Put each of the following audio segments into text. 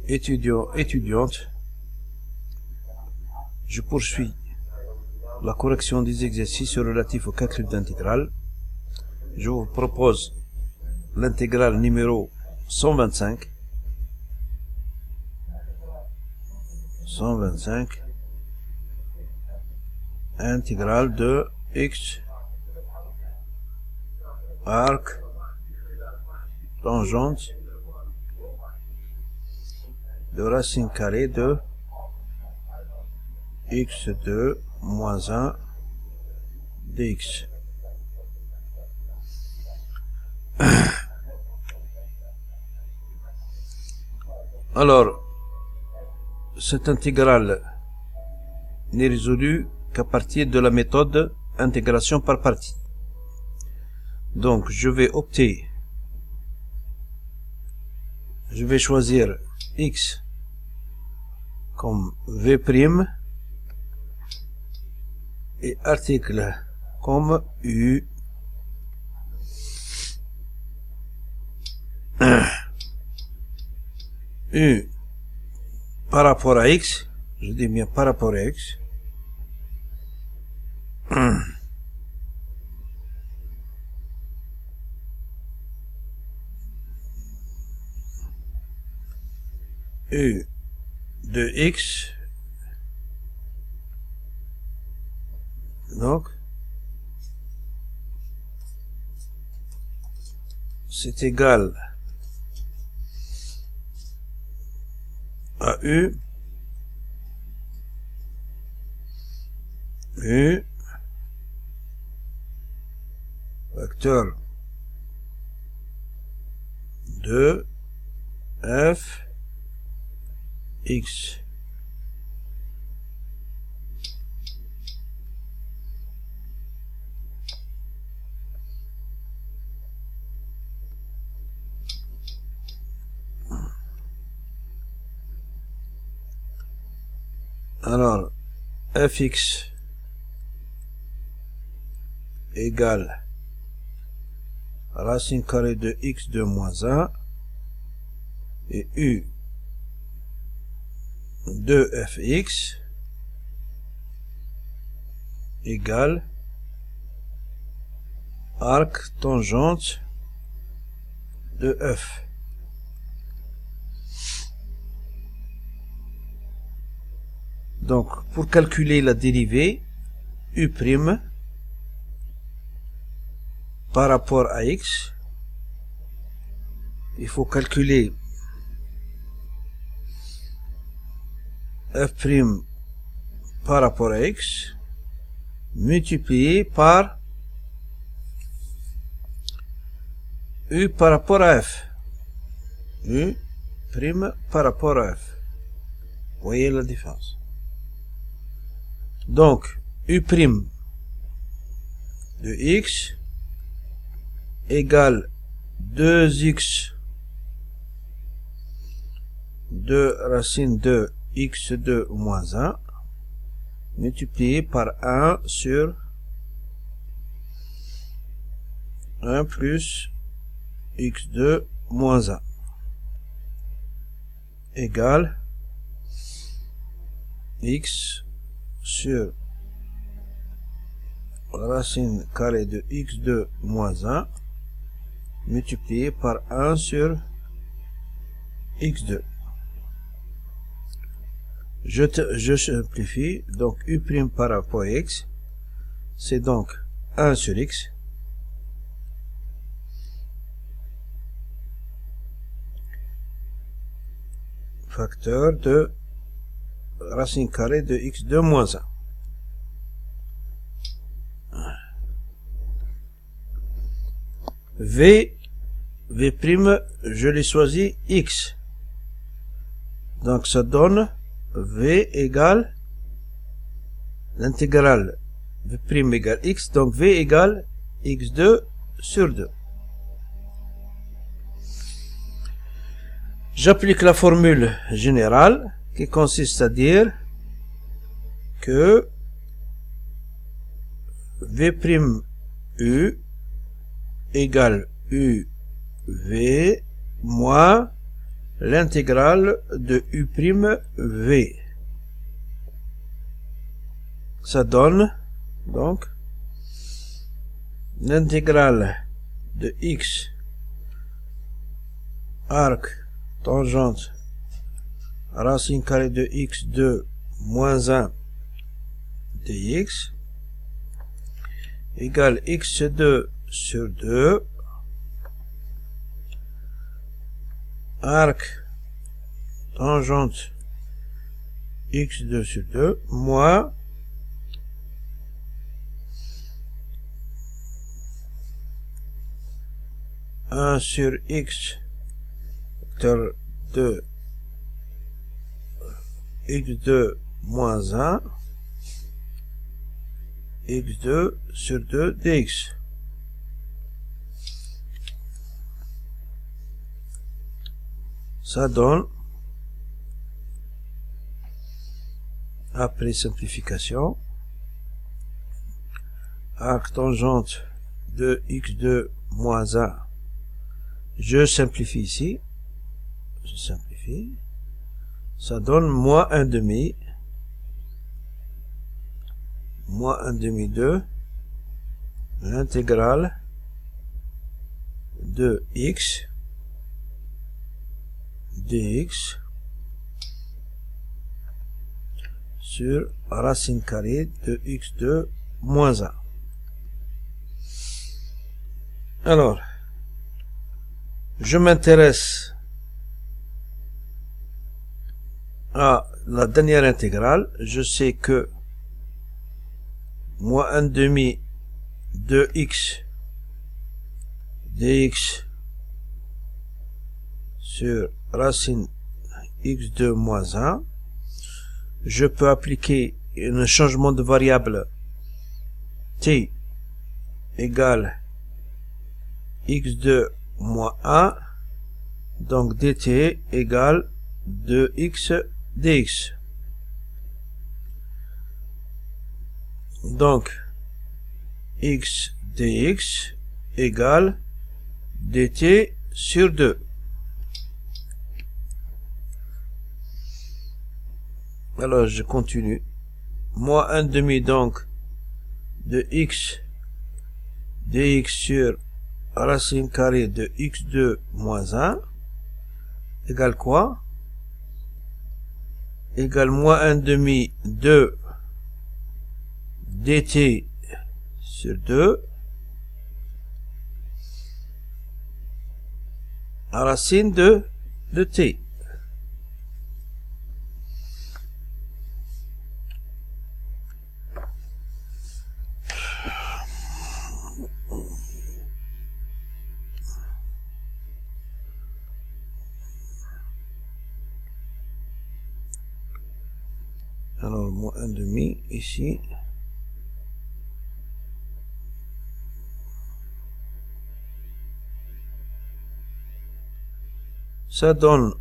étudiants, étudiantes, je poursuis la correction des exercices relatifs au calcul d'intégrale. Je vous propose l'intégrale numéro 125. 125. Intégrale de x arc tangente de racine carrée de x2 moins 1 dx. Alors, cette intégrale n'est résolue qu'à partir de la méthode intégration par partie. Donc, je vais choisir x comme v' et article comme u. U par rapport à x, je dis bien par rapport à x, u de x, donc c'est égal à u facteur de f x. Alors, fx égale racine carrée de x2 moins 1 et u de fx égale arc tangente de f. Donc, pour calculer la dérivée, u' par rapport à x, il faut calculer f' par rapport à x multiplié par u par rapport à f. U' par rapport à f. Vous voyez la différence. Donc, u' de x égale 2x de racine de x2 moins 1 multiplié par 1 sur 1 plus x2 moins 1 égale x sur racine carrée de x2 moins 1 multiplié par 1 sur x2. Je simplifie, donc u' par rapport à x, c'est donc 1 sur x facteur de racine carrée de x2 moins 1. V', je l'ai choisi x. Donc ça donne V égale l'intégrale V' égale x, donc V égale x2 sur 2. J'applique la formule générale qui consiste à dire que V'U égale UV moins l'intégrale de u'V. Ça donne donc l'intégrale de x arc tangente racine carrée de x2 moins 1 dx égale x2 sur 2 arc tangente x2 sur 2 moins un sur x vecteur de x2 moins 1 x2 sur 2 dx. Ça donne, après simplification, arc tangente de x2 moins 1. Je simplifie ici. Je simplifie. Ça donne moins 1 demi. Moins 1 demi de l'intégrale de x dx sur racine carrée de x2 moins 1. Alors, je m'intéresse à la dernière intégrale. Je sais que moins 1 demi de x dx sur racine x2 moins 1. Je peux appliquer un changement de variable t égale x2 moins 1, donc dt égale 2x dx. Donc x dx égale dt sur 2. Alors je continue. Moins 1 demi donc de x dx sur racine carrée de x2 moins 1 égale quoi? Égale moins 1 demi de dt sur 2 à racine de t. Alors, moins 1 demi ici. Ça donne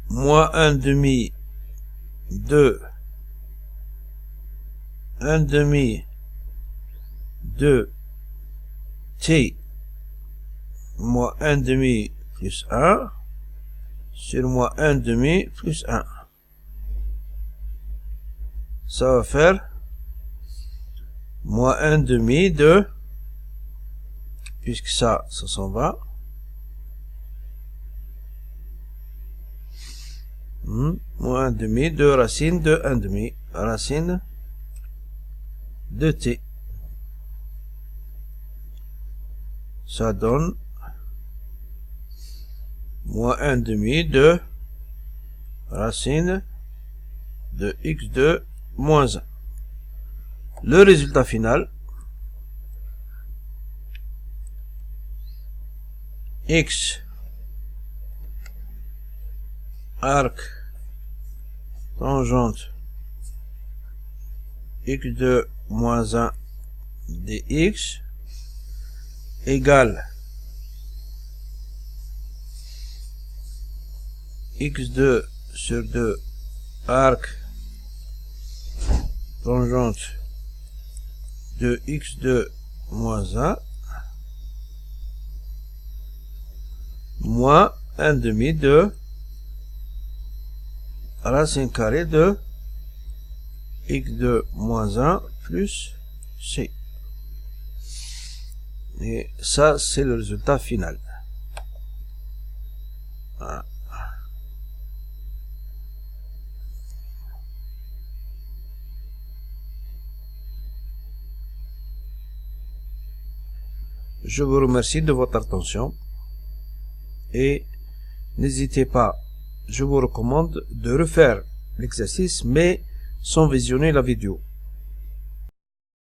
moins 1 demi de 1 demi de t moins 1 demi plus 1 sur moins 1 demi plus 1. Ça va faire moins 1 demi de, puisque ça s'en va, moins 1 demi de racine de 1 demi, racine de t. Ça donne moins 1 demi de racine de x2 moins 1. Le résultat final, x arc tangente x2 moins 1 dx égale x2 sur 2 arc tangente de x2 moins 1 moins 1 demi de racine carrée de x2 moins 1 plus c. Et ça, c'est le résultat final. Voilà. Je vous remercie de votre attention et n'hésitez pas, je vous recommande de refaire l'exercice mais sans visionner la vidéo.